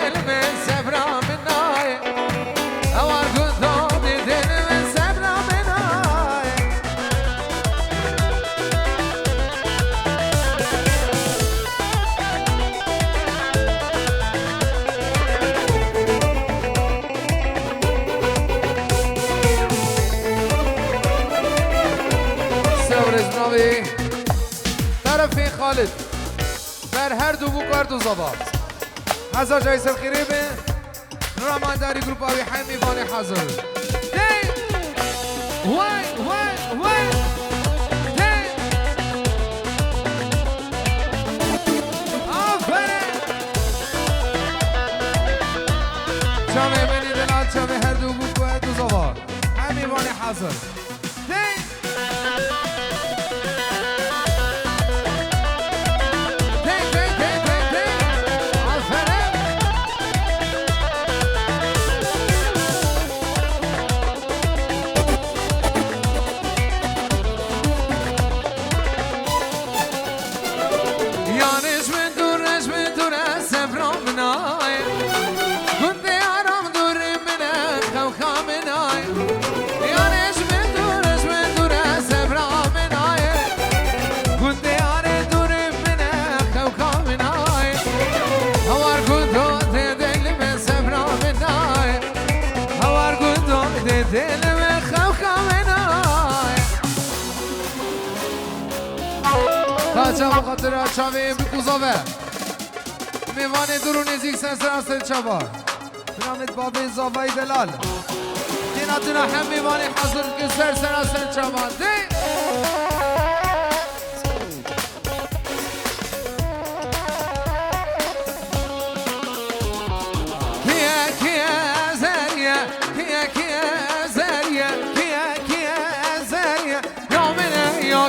دل من صبرا منای اوار گذار دل من صبرا منای سورز ناوی طرفی خالد بر هر دو بوکارد و زباد هزار جایزه خیری به رامانداری گروپ آوی حمیوانی حاضر دی وای دی آفرین جامعه منی دلال جامعه هر دو بوکارد و زباد حمیوانی حاضر دی چاوا خاطر چاوی بکوزاوه میوان درو نزیک سرسر چاوا برامت بابی زاوی دلال دیناتنا هم میوان حضور که سرسر چاوا دی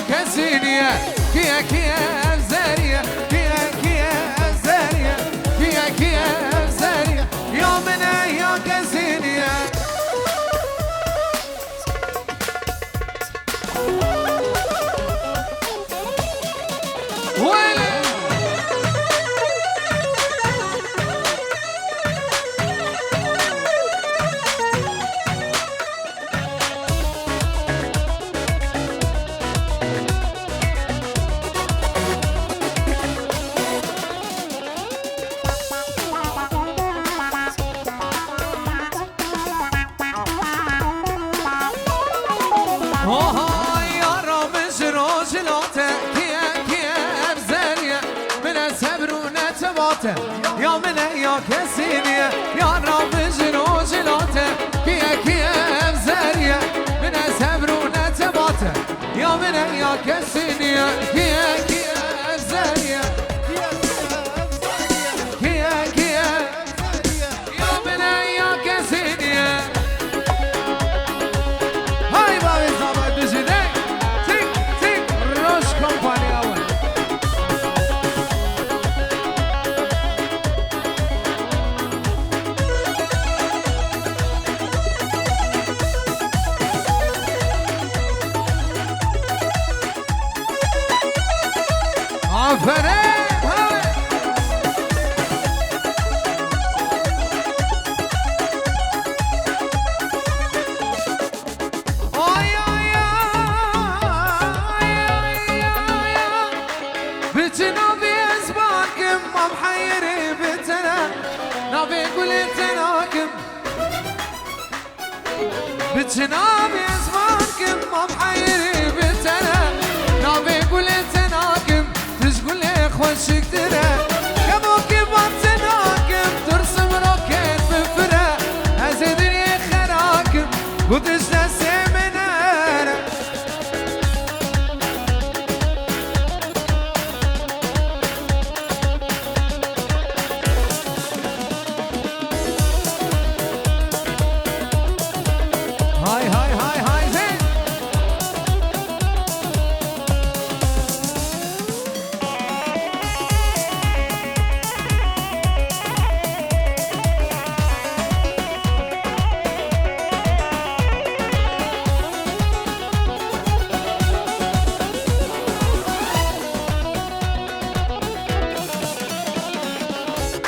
كسينية كيا كيا زارية كيا زارية كيا زارية يومنا يا كسينية يا من يا كسينية يا رب جنو جلاته كيا بزارية من سبر ونتباته يا من يا كسينية كيا بزارية كيا يا من يا كسينية هاي بابي زابط بجني تيك روش كومباني أول بتنام يزمانكم ما محيري بتنا نابي قلت ناكم تشقل لي خوشك ترى كموكي بطناكم ترسم روكيت بفرا هزدني خراكم وتجلسي من انا هاي زين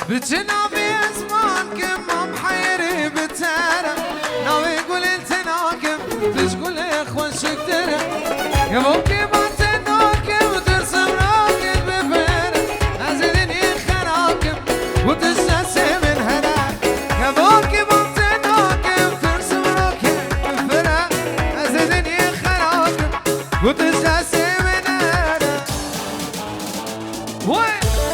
بتنامي اسمع شکتره یه موکی بانت ناکم ترسم راکت بفره از دنی خراکم و تشتسه من هره یه موکی بانت ناکم ترسم راکت بفره از دنی خراکم و تشتسه من هره وای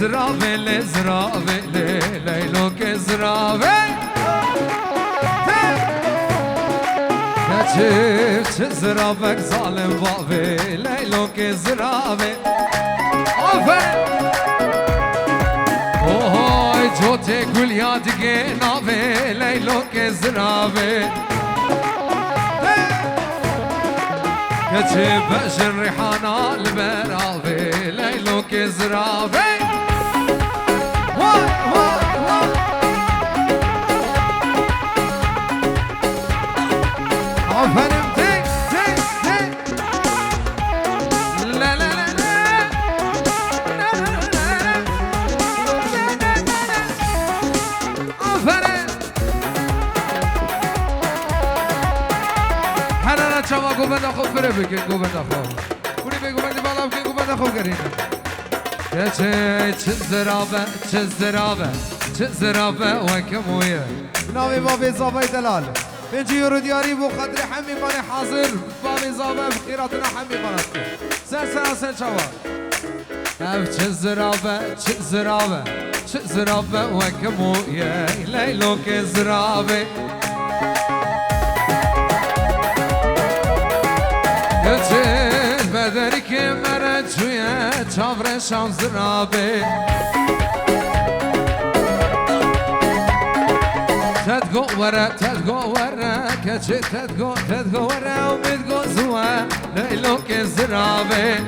زرافه لزرافه لیلو که زرافه چه زرافه ظالم واوه لیلو که زرافه آفر اوهای جوته گل یادگه ناوه لیلو که زرافه كتب بشر ريحانا البراوي ليلو كزرافي واي واي واي عفن تك تك تك لا لا لا لا عفن حنا نتشوى قوبنا خوب بره بگین قوبنا خوب بونی بگو بگی بالا بگین قوبنا خوب گرین چه زرابه وکمویه نامی بابی زابای دلال بنجي يورو دياري بو قدر حمي ماني حاضر بابي زابا بخيراتنا حمي مانتكو سلسل شباب اف چه زرابه وکمو یه لیلو که زرابه گلچه بدری که مرا چویه چاورشان زرابه تدگو وره کچه تدگو وره و میدگو زوه لیلو که زرابه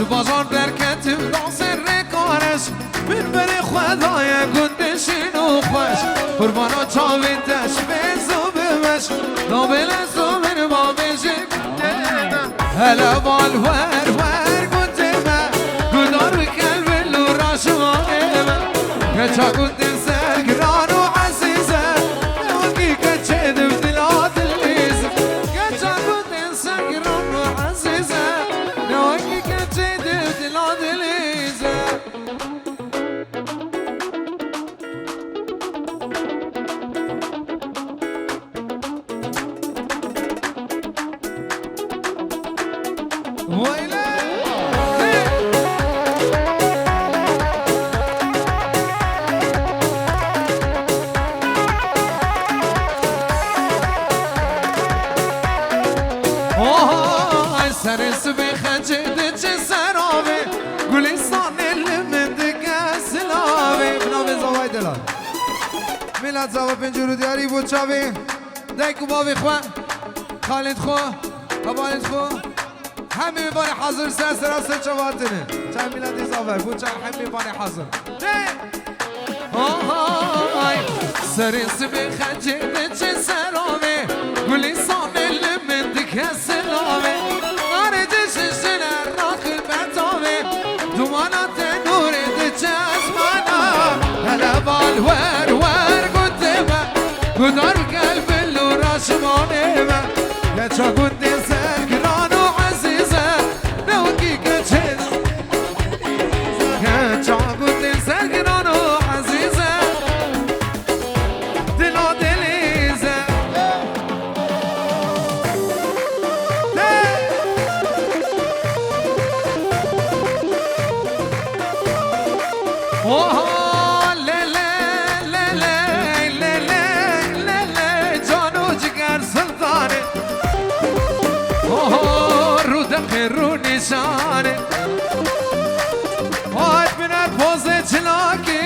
بازار درکتیم دانس رکارش من بری خدای گندشین و خوش قربانا چاویدش بزو بمش نابل سومن با بشک هلا بال ور ور گندمه گدار بکل بلو راشمانه کچا گندن سرگران و عزیزه نوگی کچه دو دلات اللیزه کچا گندن سرگران و عزیزه نوگی کچه دو دلات اللیزه ويلي سرس بخجد چه سرابه گلستان المندق سلابه بنام زوای دلال میلاد زوا پنجورو دیاری بود چاوی دیکو باوی خواه خالد خواه ابالد خواه همه بانی حاضر سر سر چواتنه چند میلاد زوا بود چند همه بانی حاضر سرس بخجد چه سرابه گلستان المندق سلابه هلا ور ور قدامه قدر قلب اللو راشمانه يا چا قد سرگران و عزیزه نوگی کچه يا چا قد سرگران و عزیزه دلا دلیزه رو نشانه هاي بنا بوزة چلاكي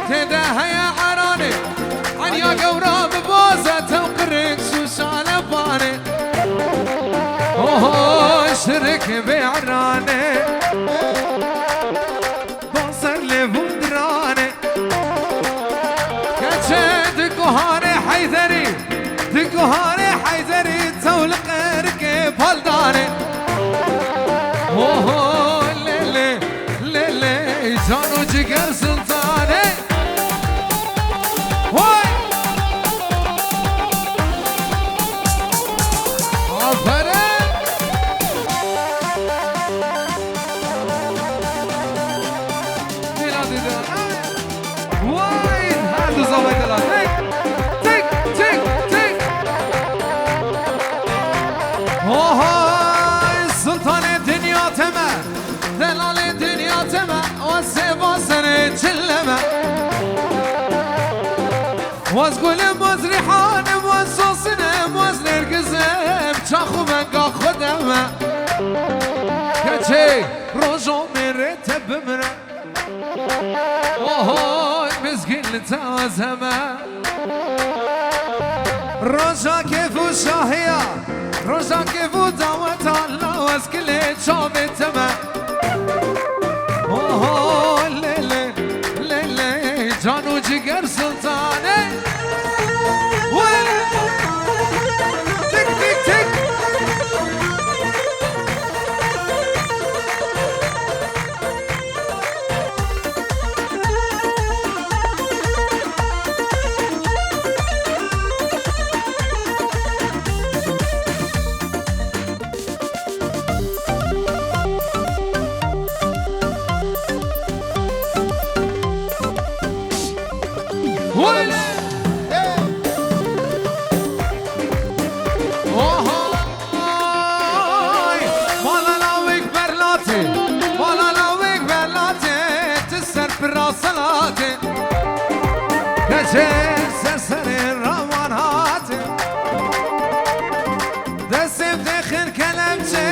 تده هيا عراني عنيا قورا ببوزة توقرك شوشانة باني شرك بعراني بوصر لبندراني كتشي دقوهاني حيثري دقوهاني حيثري تولقرك بهالداني ليلي ليلي جانو جگر سلطاني واي عفرين ميلادي ده واي هذا زوي دلال تك تك تك سلطان الدنيا تمام دلال الدنيا تمام والسيف سنة چلمه وازقول مزرحان وصوصنا وزنر قزم چاخو منقا خدمه كچي روجو مرتب منه مسكين لتوازهمه روجا كيف وشاهيه روزا كيفو دعوت الله واسكلت شوفت تما ليلي ليلي جانو جگر سلطاني تك تك تك سر روانات دستم دخل کلمچه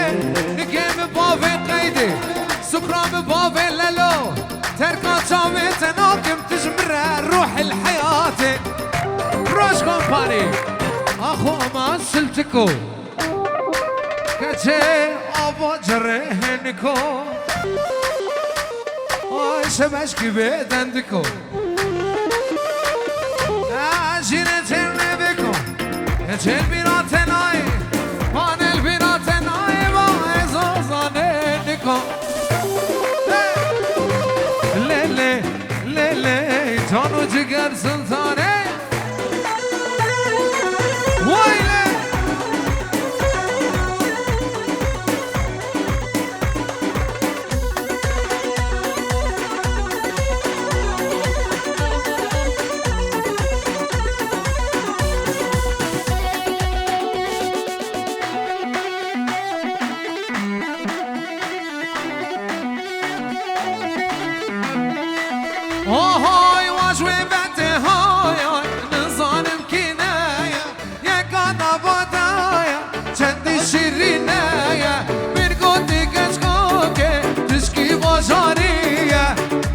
نگم باوی قیدی سکرام باوی للو ترکا چاوی تناکم تجمره روح الحياة روش کمپانی اخو ما سلتکو کچه آبا جره نکو شبش کی بدن دکو جیره چرنه بکن چل بیرات نای مانل بیرات نای با ازازانه دکن لیلی لیلی جانو جگر سلطانه وایله هاي واجوي بنتي هاي نظالم كنايا يا قانا بدايا چندی شیرینایا من گوتی کشکوکه تشکی باشاریه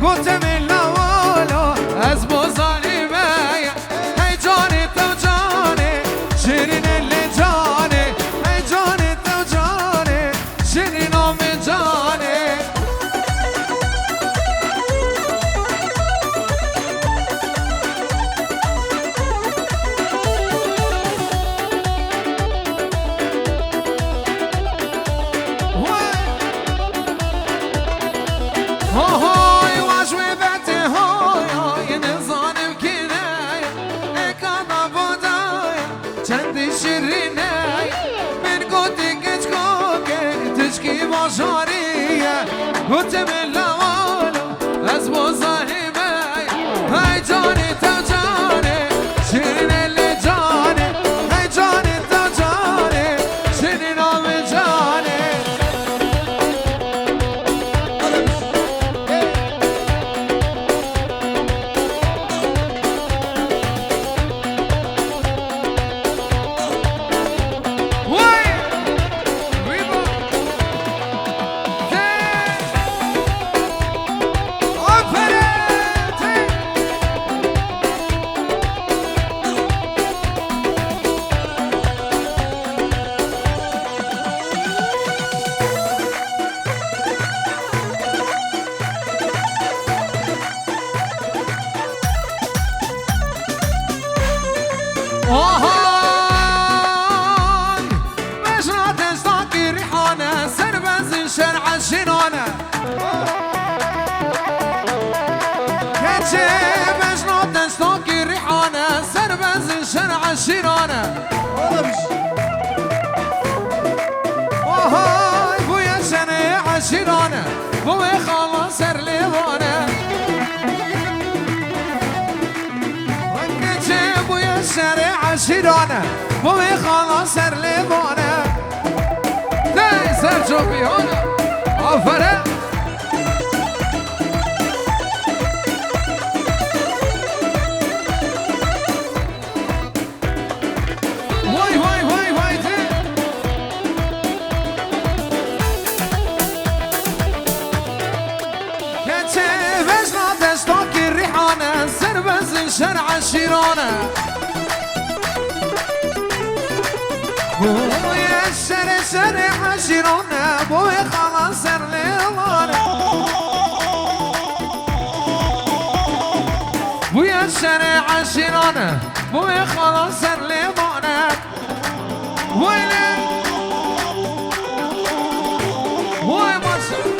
گوته من لوالا از بازالیمایا هی جانی تو جانی شیرین اللي جانی هی جانی تو جانی شیرین آم جانی هاي واجوي بنتي هاي نظالم كنايا اكانا بودايا چندی شیرینایا من گوتی کچکوکه تشکی باشاریه گوته من لوالو از بازالیمایا های جانی تو جانی شیرین اللي جانی های جانی تو جانی شیرین آم جانی آهای مجرد اشتاقی ریحانه سربز شرع شنانه کچه مجرد اشتاقی ریحانه سربز شرع شنانه آهای بوی شرع شنانه بوی خالا سر لیوانه شارع شیرانه بوی خالا سر لیوانه دی سر چوبیانه آفره وای وای وای وای دی کچه وجنا دستاکی ریحانه سر بزن شرع شیرانه بوی سر عشیرانه بوی خالا سر لیوانه بوی سر عشیرانه بوی خالا سر لیوانه ویله وی ماشا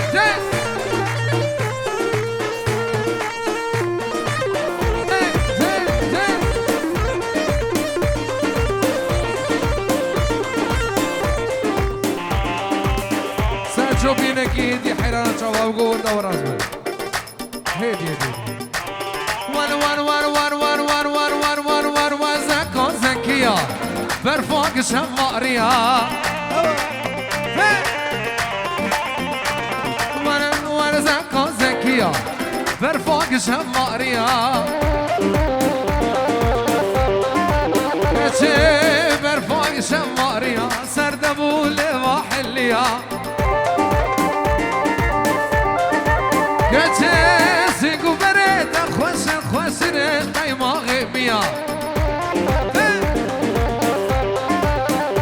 شو بينك يدي حيران شباب قول دور ازمه هيدي هيدي وان وان وان وان وان وان وان وان وان وان وان زكو زكية برفوق شماريا وان وان زكو زكية برفوق شماريا برفوق شماريا سردبو لواحليا زيقو بريد خوش خوش قيمة غيبية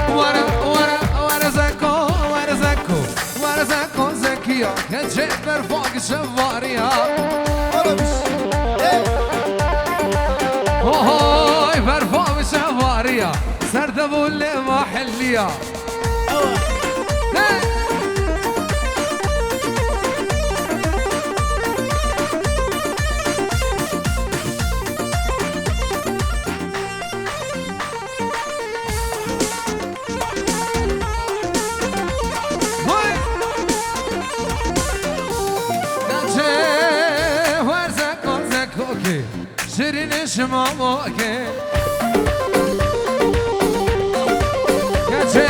ورا ورا ورا زكو ورا زكو ورا زكو زكية ولی برفاق شواریا اوه برفاق شواریا سردبول محلیا شیرین شما که چه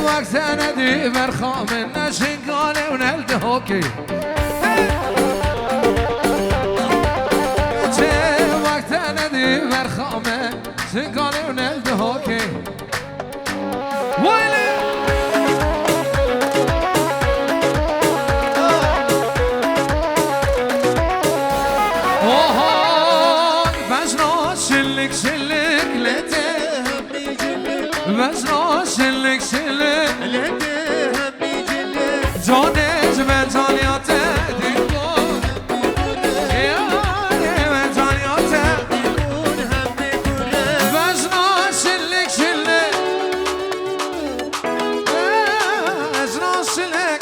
وقت ندی برخام نشنگانه و نلده هاکی چه وقت ندی برخام نشنگانه و نلده هاکی ویلی بزنا شلک شلک جانج و جانیاته دیگون یاره و جانیاته بزنا شلک شلک بزنا شلک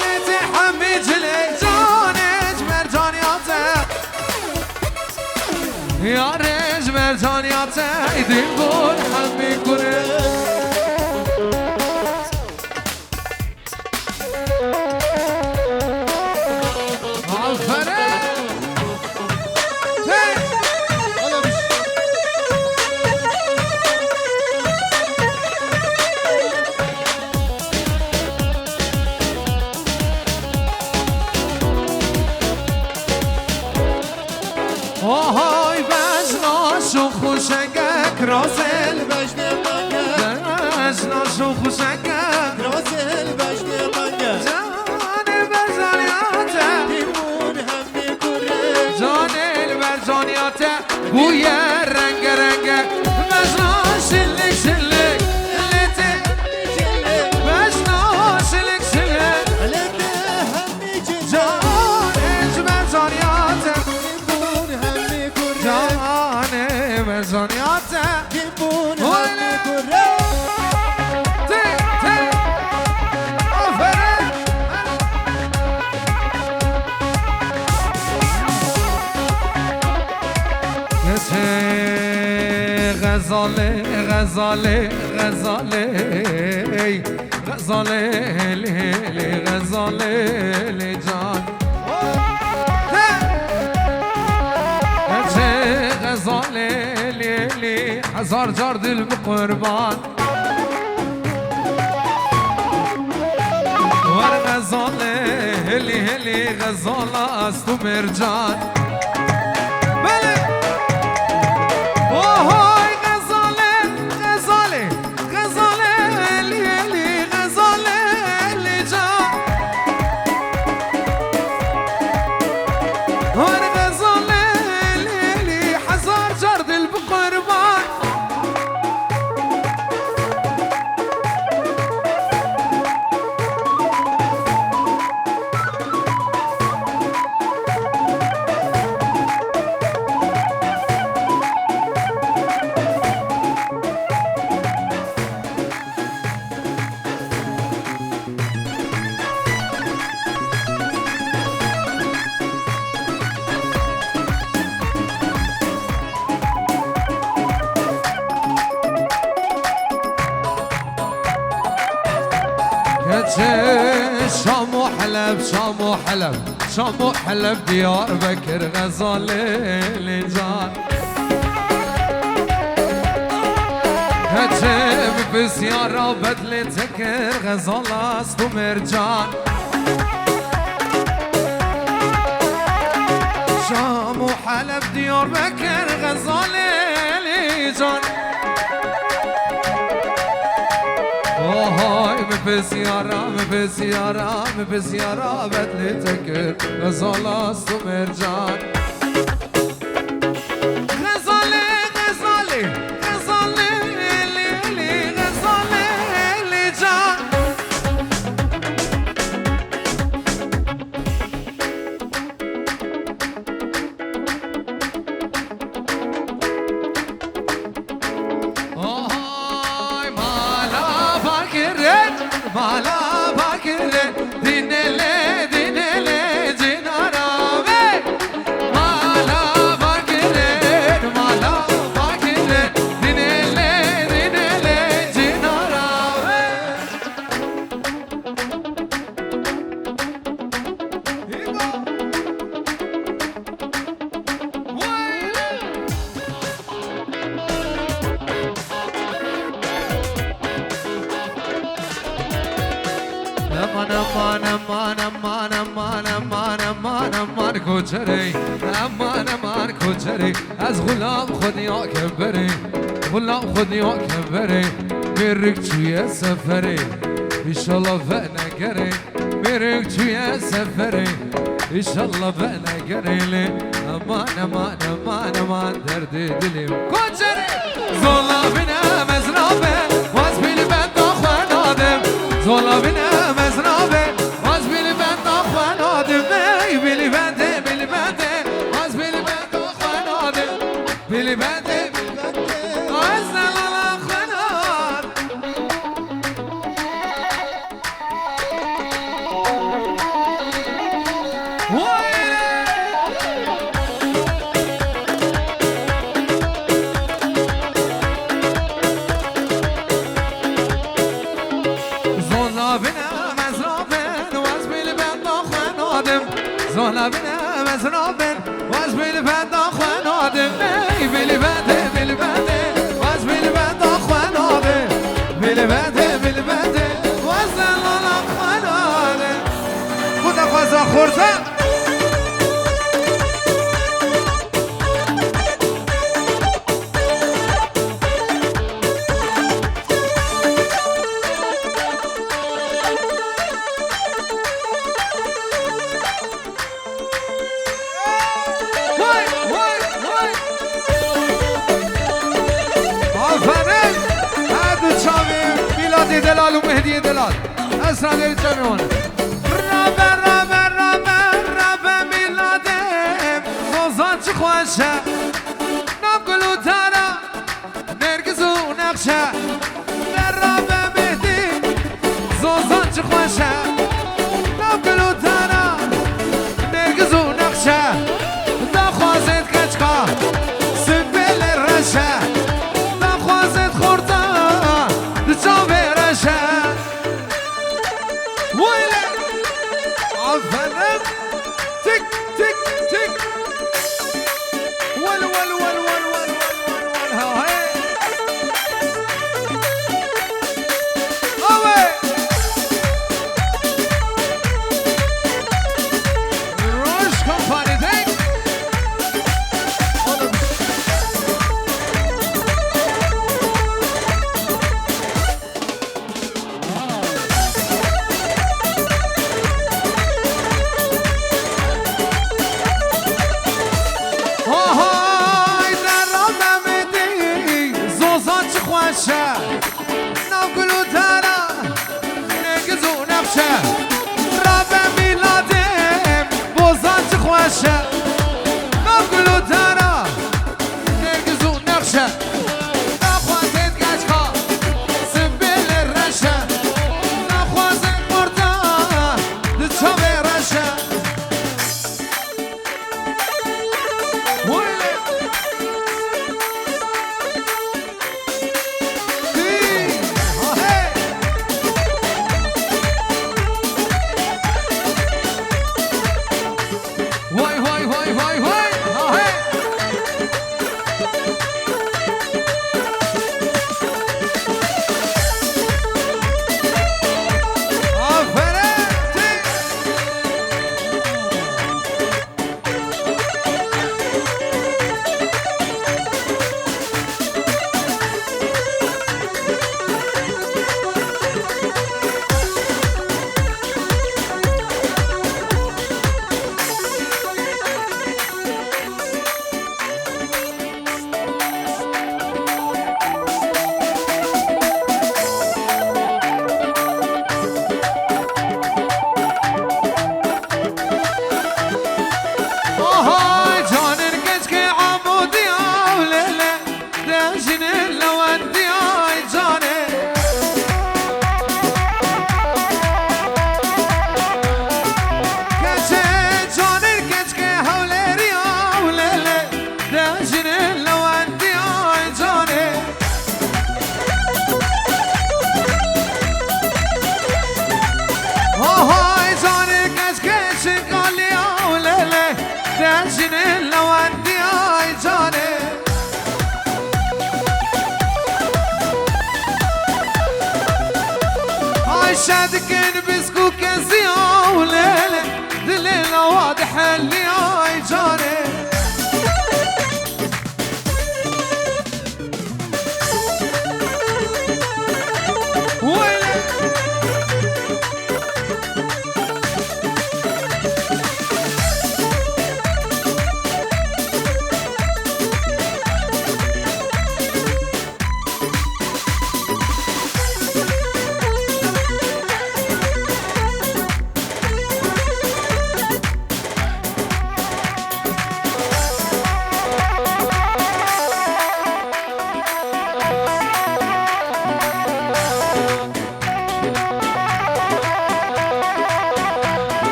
لیتی همی جلک جانج و جانیاته یارج و جانیاته دیگون همی کنه آهای بزناشو خوشنگک رازل بجنه منگه بزناشو خوشنگک رازل بجنه منگه جان بزانیاته دیمون هم میکنه جان بزانیاته بوی رنگ رنگ بزنا شلک شلک لیته بزنا شلک شلک لیته هم میکنه جان بزانیاته جانه بزانیاته دیمون هم میکنه غزاله غزاله غزاله غزاله لیلی غزاله لی جان چه غزاله لیلی هزار جار دل بقربان ور غزاله هلی هلی غزاله است و مرجان بله اوهای غزاله غزاله غزاله لیلی غزاله لی جان ور غزاله لیلی هزار جار دل بقربان شام وحلب شام وحلب شام وحلب ديار بكر غزالة لجان هجم بسيارة بدلة تكر غزالة استو مرجان شام وحلب ديار بكر غزالة لجان اوهای بسیارا بدلی تکر غزال است و مرجان غزاله غزاله غزاله لیلی غزاله لی جان امان امان امان امان امان امان امان کوچری امان امان کوچری از غلام خودیا که بری غلام خودیا که بری میرک توی سفری ایشالله و نگری میرک توی سفری ایشالله و نگری امان امان امان امان درد دلیم کوچری زولا بینم از رابه واز بیلی بند آخوان آدم زولا بینم از رابه واز بیلی بند آخوان آدم بیلی بنده بیلی بنده واز بیلی بند آخوان آدم بیلی بنده واز نلال آخوان آدم زولا بینم از رابن واز بیلی بند آخوان آدم بیلی بنده بیلی بنده واز بیلی بند آخوان آدم بیلی بنده بیلی بنده واز نلال آخوان آدم خدا خوزا خورزم دلال و مهدی دلال اسرا دل جمعون رابه رابه رابه رابه میلادم زوزان چه خوشه نام گلو تارا نرگز و نقشه رابه مهدی زوزان چه خوشه نام گلو تارا نرگز و نقشه دا خوازد کچکا سبیل رشه دا خوازد خورده جاوه عفنم تك تك تك ول ول ول ول ول ول هاي اوه روش كومباني تك نام گلو تارا نگز و نقشه رابه میلادم بوزان چه خوشه نام گلو تارا نگز و نقشه نخوازد گچکا سنبیل رشه نخوازد مردا دچاوه رشه شاد كان بسكو كان زيان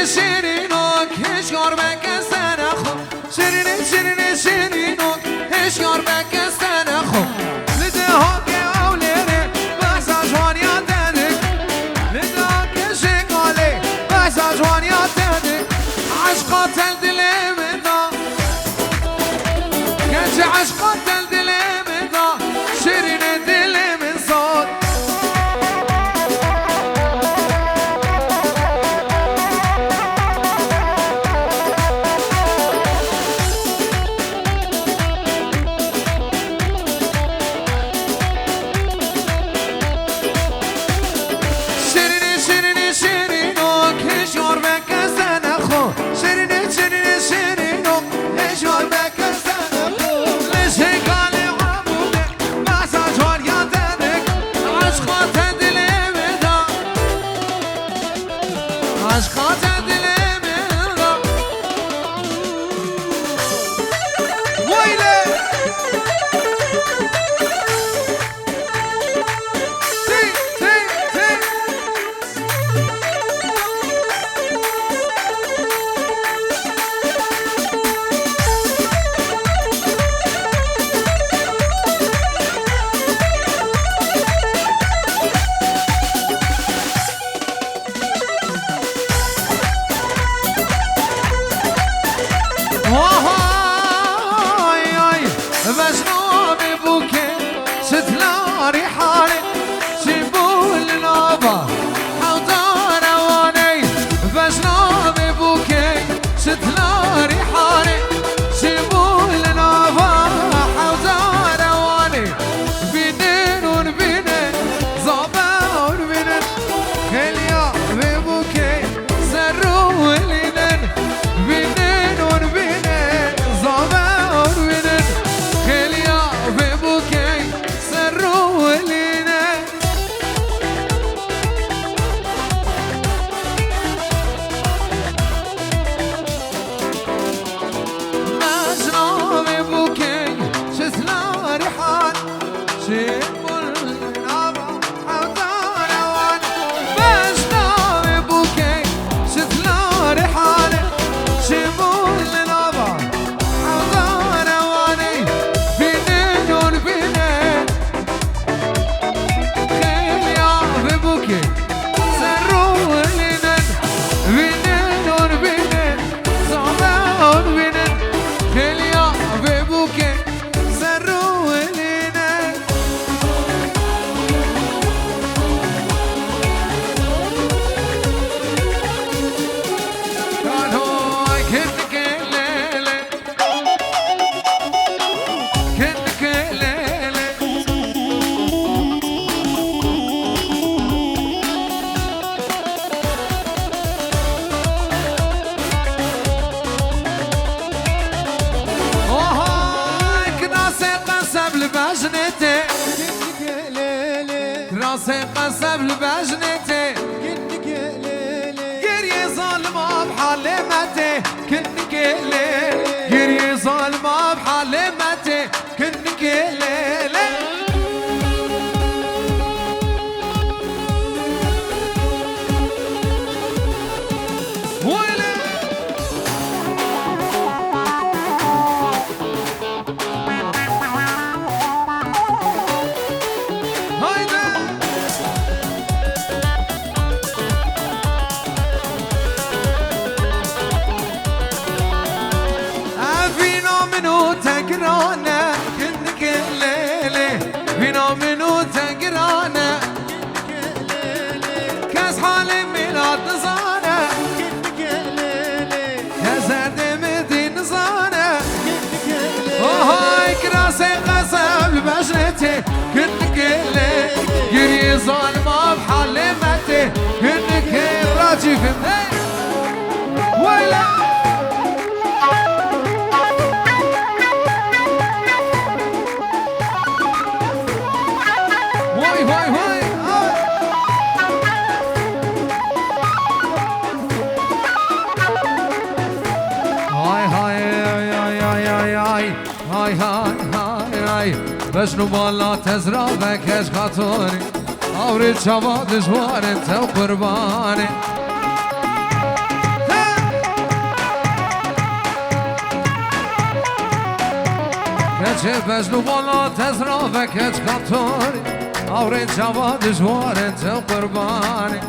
شیرینک هشیار بکستن خو شیرینک هشیار بکستن خو لده ها که اولیره بسا جوانیات دنک لده ها که شکاله بسا جوانیات دنک عشقات الدلم دا گنج عشقات الدلم دا شیرین دلم صاد قصب لبجنته كنك ليلي قري ظالمة بحلمته كنك ليلي قري ظالمة بحلمته كنك ليلي كنك اللي قري ظالمة بحلمته كنك راجي في ويلا واي واي واي هاي هاي هاي هاي هاي هاي هاي هاي بشنو بالا تزرع بكش خاطري أورد شباب دجوار انت وقرباني چه بجلو بالا تزرا و کچ کاتوری آوره جوا دجواره تو قربانی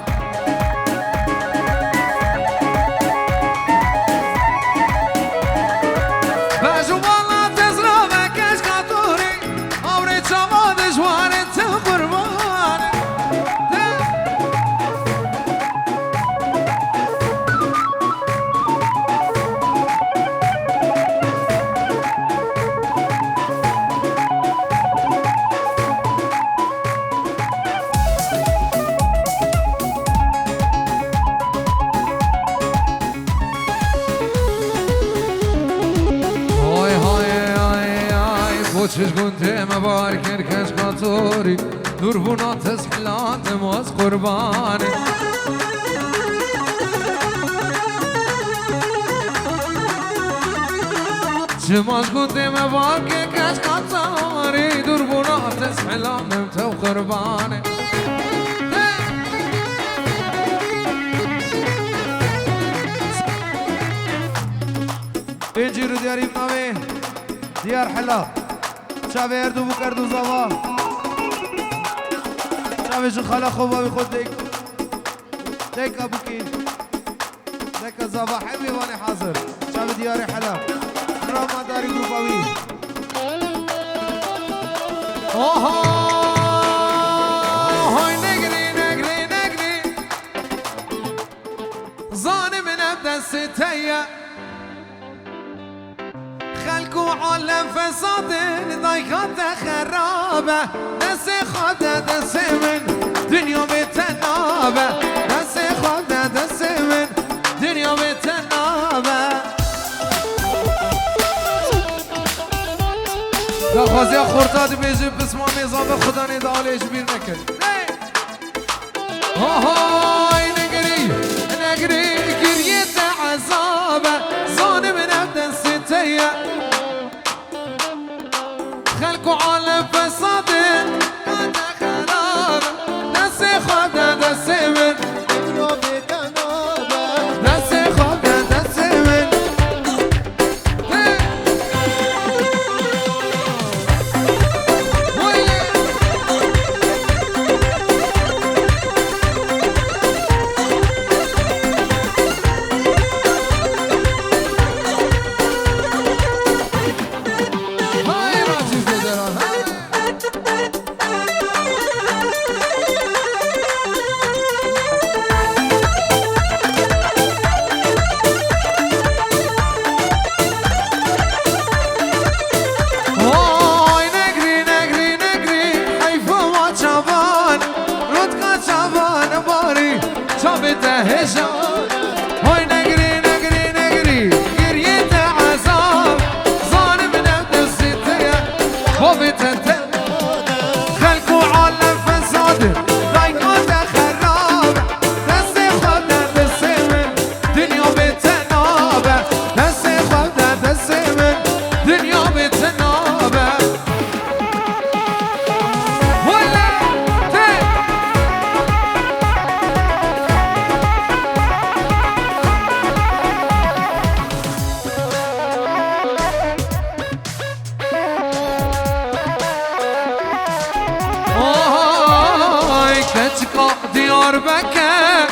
بجلو بالا تزرا و کچ کاتوری آوره جوا دجواره تو قربانی چش گنده مبار کرکش قطوری دور بونات از حلات ماز قربانه چماش گنده مبار کرکش قطوری دور بونات از حلات تو قربانه اینجی رو دیاریم نامه دیار حلا شاوه اردو بو کردو زوا شاوه جو خلا خوبا بی خود دیک ابو کی دیک زوا حمی وانی حاضر شاوه دیار حلا راما داری گروپاوی های نگری نگری نگری ظالم نبدست تیه خلق و عالم فساد ضایقات خرابه دست خود دست من دنیا به تنابه دست خود دست من دنیا به تنابه دخوازی خورتاد بیجی بسمان نظام خدا ندالش بیر نکن های نگری نگری گریت عذابه ظالم نبدست تیه خلق و عالم فساد خراب دست خود دست من دنیا به تنابه دست خود دست من هاي نقري نقري نقري قريت عذاب ظالم نفس التيا وبت انت خلق وعالم فساد ضايقات خراب دست خود دست من دنيا بتنابه دست خود دست من دنيا بتنابه ولا دیار بکر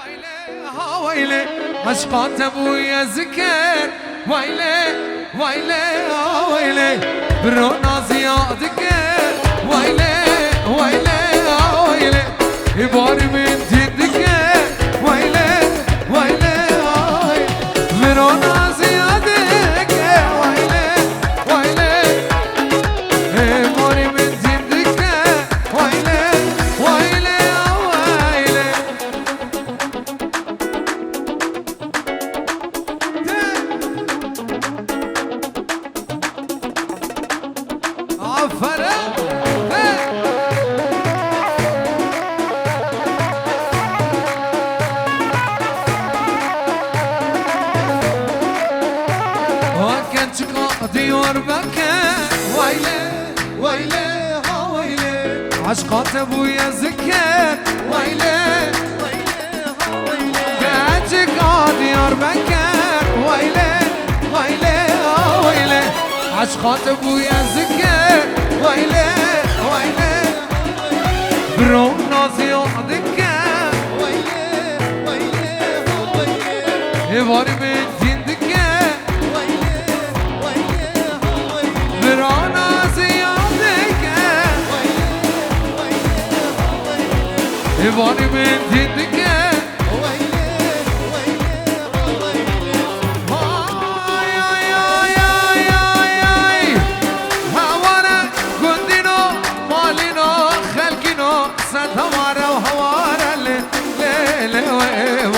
ویله ها ویله عشقات ابوی ذکر ویله ویله ها ویله برو نازیاد کر ویله ویله ها ویله بار من تید کر ویله ویله ها برو نازیاد کر ویله ویله بار من تید کر ویله دیار بکن ویله ویله ها ویله عشقات ابوی ذکر ویله ویله ها ویله گچکا دیار بکن ویله ویله ها ویله عشقات بوی زکه ویله ویله برو نازی آدکه واری من زندگه برو نازی آدکه واری من زندگه هواره و هواره لی لی لی